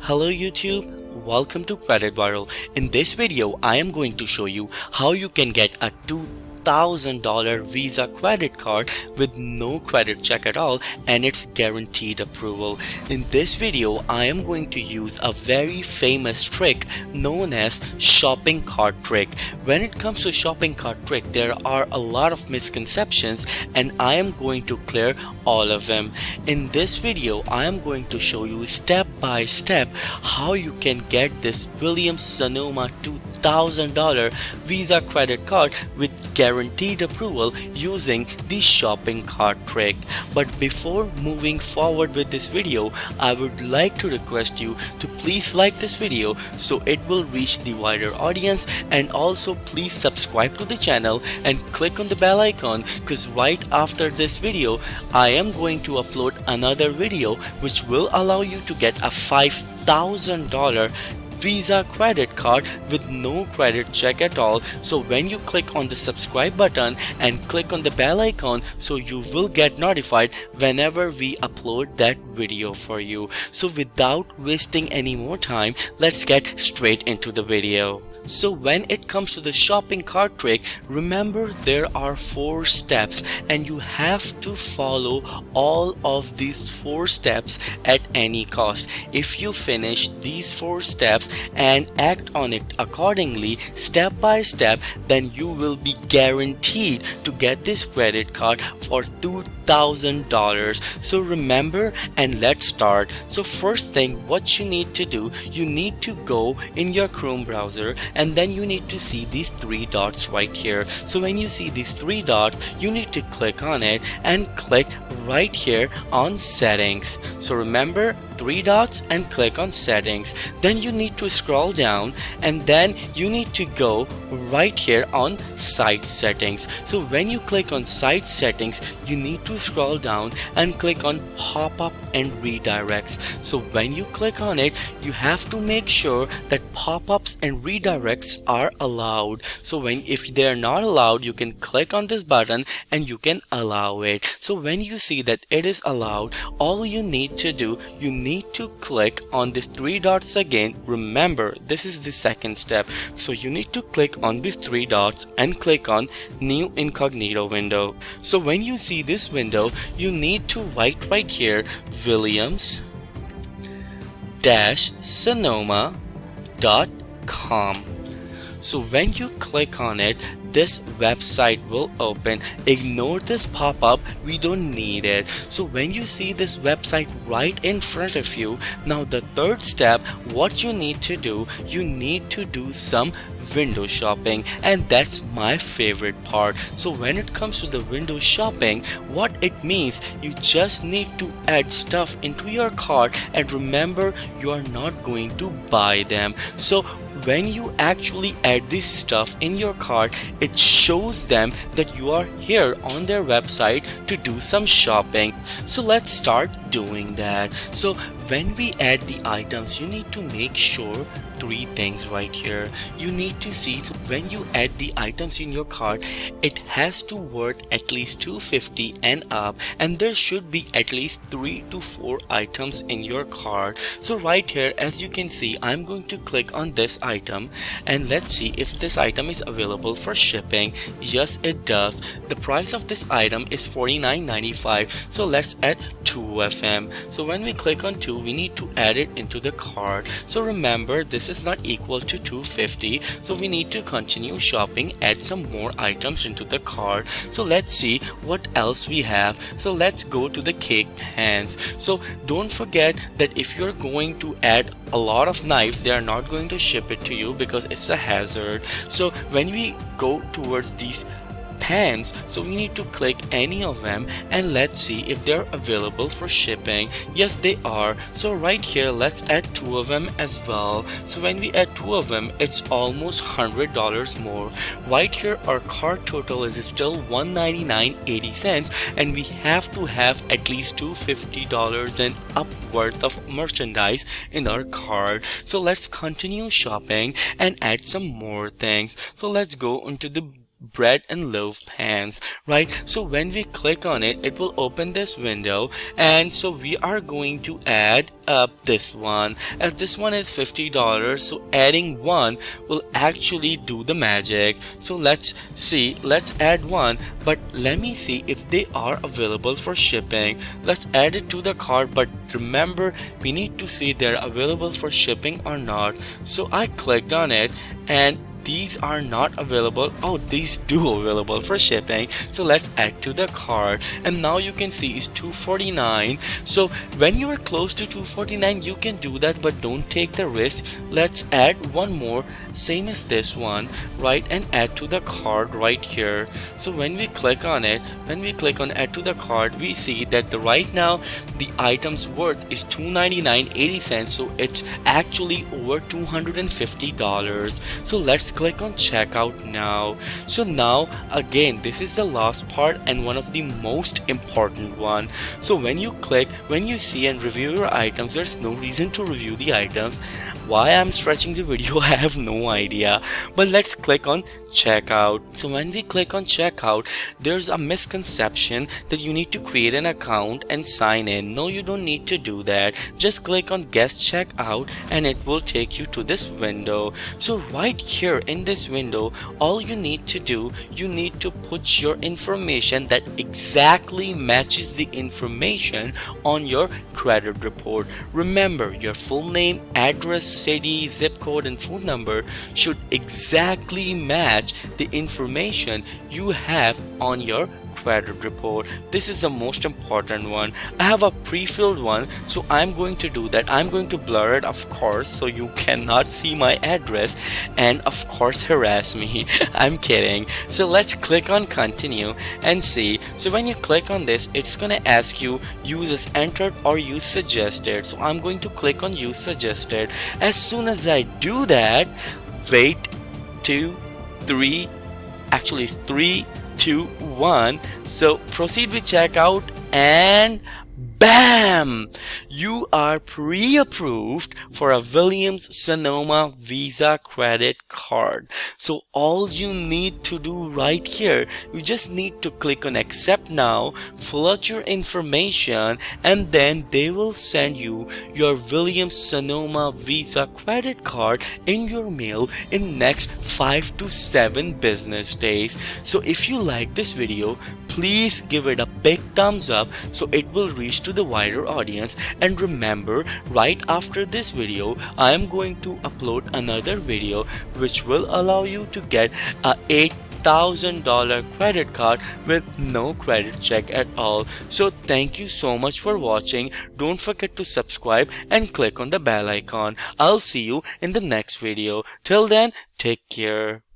Hello YouTube, welcome to Credit Viral. In this video, I am going to show you how you can get a $2,000 Visa credit card with no credit check at all and it's guaranteed approval. In this video, I am going to use a very famous trick known as shopping cart trick. When it comes to shopping cart trick, there are a lot of misconceptions and I am going to clear all of them. In this video, I am going to show you step by step how you can get this Williams-Sonoma $2,000 Visa credit card with guaranteed approval using the shopping cart trick. But before moving forward with this video, I would like to request you to please like this video so it will reach the wider audience, and also please subscribe to the channel and click on the bell icon, because right after this video I am going to upload another video which will allow you to get a $5,000 Visa credit card with no credit check at all. So when you click on the subscribe button and click on the bell icon, so you will get notified whenever we upload that video for you. So without wasting any more time, let's get straight into the video. So when it comes to the shopping cart trick, remember there are 4 steps and you have to follow all of these 4 steps at any cost. If you finish these 4 steps and act on it accordingly, step by step, then you will be guaranteed to get this credit card for $2,000. So remember, and let's start. So first thing, what you need to do, you need to go in your Chrome browser and then you need to see these 3 dots right here. So when you see these 3 dots, you need to click on it and click right here on settings. So remember, 3 dots and click on settings. Then you need to scroll down and then you need to go right here on site settings. So when you click on site settings, you need to scroll down and click on pop-up and redirects. So when you click on it, you have to make sure that pop-ups and redirects are allowed. So if they are not allowed, you can click on this button and you can allow it. So when you see that it is allowed, all you need to do, you need to click on these 3 dots again. Remember, this is the second step. So you need to click on these 3 dots and click on new incognito window. So when you see this window, you need to write right here Williams-Sonoma.com. So when you click on it, this website will open. Ignore this pop-up, we don't need it. So when you see this website right in front of you, now the third step, what you need to do, you need to do some window shopping, and that's my favorite part. So when it comes to the window shopping, what it means, you just need to add stuff into your cart, and remember, you are not going to buy them. So when you actually add this stuff in your cart, it shows them that you are here on their website to do some shopping. So let's start doing that. So when we add the items, you need to make sure 3 things right here. You need to see, so when you add the items in your cart, it has to worth at least $250 and up, and there should be at least 3 to 4 items in your cart. So right here, as you can see, I'm going to click on this item and let's see if this item is available for shipping. Yes, it does. The price of this item is $49.95. so let's add 2 of them. So when we click on 2, we need to add it into the cart. So remember, this is not equal to $250, so we need to continue shopping, add some more items into the cart. So let's see what else we have. So let's go to the cake pans. So don't forget that if you're going to add a lot of knives, they are not going to ship it to you because it's a hazard. So when we go towards these pans, so we need to click any of them and let's see if they're available for shipping. Yes, they are. So right here, let's add 2 of them as well. So when we add 2 of them, it's almost $100 more. Right here, our cart total is still $199.80, and we have to have at least $250 and up worth of merchandise in our cart. So let's continue shopping and add some more things. So let's go into the bread and loaf pans, right? So when we click on it, it will open this window, and so we are going to add this one, as this one is $50. So adding one will actually do the magic. So let's see, let's add one, but let me see if they are available for shipping. Let's add it to the cart, but remember, we need to see they're available for shipping or not. So I clicked on it, and these are not available. Oh, these do available for shipping. So let's add to the cart, and now you can see it's $249. So when you are close to $249, you can do that, but don't take the risk. Let's add one more, same as this one, right, and add to the cart right here. So when we click on it, when we click on add to the cart, we see that right now the item's worth is $299.80. So it's actually over $250. So let's click on checkout now. So now again, this is the last part and one of the most important one. So when you click, when you see and review your items, there's no reason to review the items. Why I'm stretching the video, I have no idea, but let's click on checkout. So when we click on checkout, there's a misconception that you need to create an account and sign in. No, you don't need to do that. Just click on guest checkout and it will take you to this window. So right here in this window, all you need to do, you need to put your information that exactly matches the information on your credit report. Remember, your full name, address, city, zip code, and phone number should exactly match the information you have on your credit report. This is the most important one. I have a pre-filled one, so I'm going to do that. I'm going to blur it, of course, so you cannot see my address and of course harass me. I'm kidding. So let's click on continue and see. So when you click on this, it's gonna ask you use as entered or use suggested. So I'm going to click on use suggested. As soon as I do that, wait, 2, 3, actually it's 3, 2, 1. So proceed with checkout, and bam! You are pre-approved for a Williams Sonoma Visa credit card. So all you need to do right here, you just need to click on accept now, fill out your information, and then they will send you your Williams Sonoma Visa credit card in your mail in next 5 to 7 business days. So if you like this video, please give it a big thumbs up so it will reach to the wider audience. And remember, right after this video, I am going to upload another video which will allow you to get a $8,000 credit card with no credit check at all. So thank you so much for watching. Don't forget to subscribe and click on the bell icon. I'll see you in the next video. Till then, take care.